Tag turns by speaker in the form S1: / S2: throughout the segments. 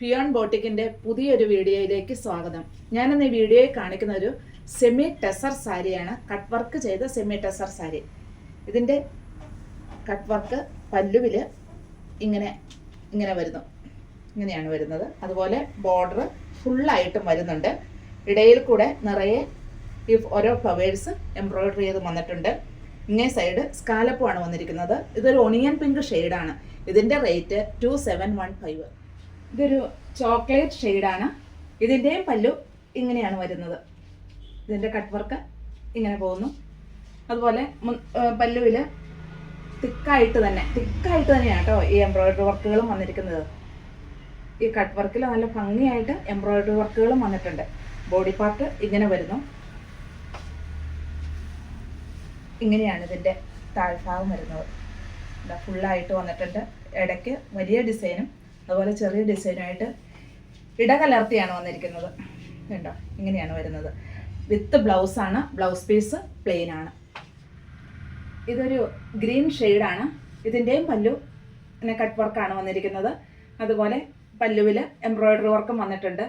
S1: Peon ബോട്ടിക്കിന്റെ പുതിയൊരു വീഡിയോയിലേക്ക് സ്വാഗതം. ഞാനിന്ന് ഈ വീഡിയോയിൽ കാണിക്കുന്ന ഒരു സെമി ടെസർ സാരിയാണ്. കട്ട് വർക്ക് ചെയ്ത സെമി ടെസർ സാരി. ഇതിന്റെ കട്ട് വർക്ക് പല്ലുവില് ഇങ്ങനെ ഇങ്ങനെ വരുന്നു, ഇങ്ങനെയാണ് വരുന്നത്. അതുപോലെ ബോർഡർ ഫുള്ളായിട്ടും വരുന്നുണ്ട്. ഇടയിൽ കൂടെ നിറയെ ഈ ഓരോ ഫ്ലവേഴ്സ് എംബ്രോയിഡറി ചെയ്ത് വന്നിട്ടുണ്ട്. ഇങ്ങേ സൈഡ് സ്കാലപ്പുമാണ് വന്നിരിക്കുന്നത്. ഇതൊരു ഒണിയൻ പിങ്ക് ഷെയ്ഡാണ്. ഇതിന്റെ റേറ്റ് 2715. ഇതൊരു ചോക്ലേറ്റ് ഷെയ്ഡാണ്. ഇതിൻ്റെയും പല്ലു ഇങ്ങനെയാണ് വരുന്നത്. ഇതിൻ്റെ കട്ട് വർക്ക് ഇങ്ങനെ പോകുന്നു. അതുപോലെ പല്ലുവിൽ തിക്കായിട്ട് തന്നെയാണ് കേട്ടോ ഈ എംബ്രോയിഡറി വർക്കുകളും വന്നിരിക്കുന്നത്. ഈ കട്ട് വർക്കിൽ നല്ല ഭംഗിയായിട്ട് എംബ്രോയിഡറി വർക്കുകളും വന്നിട്ടുണ്ട്. ബോഡി പാർട്ട് ഇങ്ങനെ വരുന്നു. ഇങ്ങനെയാണ് ഇതിൻ്റെ താഴ്ഭാഗം വരുന്നത്. ഫുള്ളായിട്ട് വന്നിട്ടുണ്ട്. ഇടയ്ക്ക് വലിയ ഡിസൈനും അതുപോലെ ചെറിയ ഡിസൈനായിട്ട് ഇടകലർത്തിയാണ് വന്നിരിക്കുന്നത്. കണ്ടോ, ഇങ്ങനെയാണ് വരുന്നത്. വിത്ത് ബ്ലൗസാണ്. ബ്ലൗസ് പീസ് പ്ലെയിൻ ആണ്. ഇതൊരു ഗ്രീൻ ഷെയ്ഡാണ്. ഇതിൻ്റെയും പല്ലു പിന്നെ കട്ട് വർക്കാണ് വന്നിരിക്കുന്നത്. അതുപോലെ പല്ലുവിൽ എംബ്രോയിഡറി വർക്കും വന്നിട്ടുണ്ട്.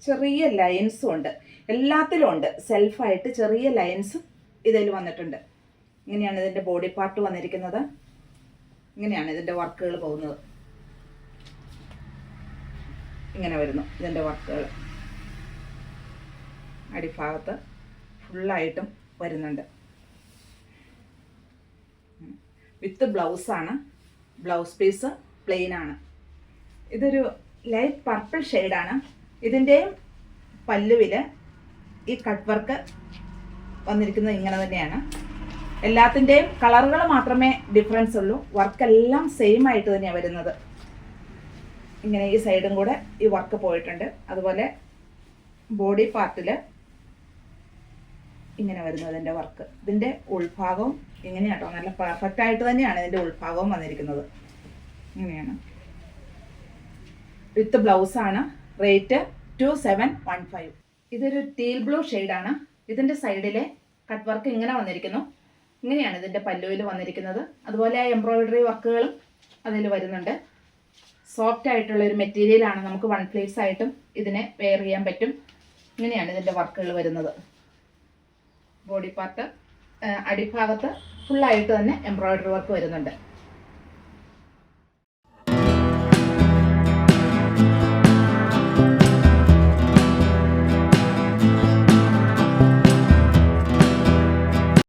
S1: ചെറിയ ലൈൻസും ഉണ്ട്. എല്ലാത്തിലും ഉണ്ട്. സെൽഫായിട്ട് ചെറിയ ലൈൻസ് ഇതിൽ വന്നിട്ടുണ്ട്. ഇങ്ങനെയാണ് ഇതിൻ്റെ ബോഡി പാർട്ട് വന്നിരിക്കുന്നത്. ഇങ്ങനെയാണ് ഇതിൻ്റെ വർക്കുകൾ പോകുന്നത്. ഇങ്ങനെ വരുന്നു ഇതിൻ്റെ വർക്കുകൾ. അടിഭാഗത്ത് ഫുള്ളായിട്ടും വരുന്നുണ്ട്. വിത്ത് ബ്ലൗസാണ്. ബ്ലൗസ് പീസ് പ്ലെയിൻ ആണ്. ഇതൊരു ലൈറ്റ് പർപ്പിൾ ഷെയ്ഡാണ്. ഇതിൻ്റെയും പല്ലുവിൽ ഈ കട്ട് വർക്ക് വന്നിരിക്കുന്നത് ഇങ്ങനെ തന്നെയാണ്. എല്ലാത്തിൻ്റെയും കളറുകൾ മാത്രമേ ഡിഫറൻസ് ഉള്ളൂ. വർക്കെല്ലാം സെയിം ആയിട്ട് തന്നെയാണ് വരുന്നത്. ഇങ്ങനെ ഈ സൈഡും കൂടെ ഈ വർക്ക് പോയിട്ടുണ്ട്. അതുപോലെ ബോഡി പാർട്ടിൽ ഇങ്ങനെ വരുന്നു ഇതിൻ്റെ വർക്ക്. ഇതിൻ്റെ ഉൾഭാഗവും ഇങ്ങനെയാട്ടോ. നല്ല പെർഫെക്റ്റ് ആയിട്ട് തന്നെയാണ് ഇതിൻ്റെ ഉൾഭാഗവും വന്നിരിക്കുന്നത്. ഇങ്ങനെയാണ്. വിത്ത് ബ്ലൗസാണ്. റേറ്റ് 2715. ഇതൊരു ടീൽ ബ്ലൂ ഷെയ്ഡാണ്. ഇതിൻ്റെ സൈഡിലെ കട്ട് വർക്ക് ഇങ്ങനെ വന്നിരിക്കുന്നു. ഇങ്ങനെയാണ് ഇതിൻ്റെ പല്ലുവിൽ വന്നിരിക്കുന്നത്. അതുപോലെ എംബ്രോയിഡറി വർക്കുകളും അതിൽ വരുന്നുണ്ട്. സോഫ്റ്റ് ആയിട്ടുള്ള ഒരു മെറ്റീരിയലാണ്. നമുക്ക് വൺ പ്ലേസ് ആയിട്ടും ഇതിനെ വെയർ ചെയ്യാൻ പറ്റും. ഇങ്ങനെയാണ് ഇതിൻ്റെ വർക്കുകൾ വരുന്നത്. ബോഡി പാർട്ട് അടിഭാഗത്ത് ഫുള്ളായിട്ട് തന്നെ എംബ്രോയിഡറി വർക്ക് വരുന്നുണ്ട്.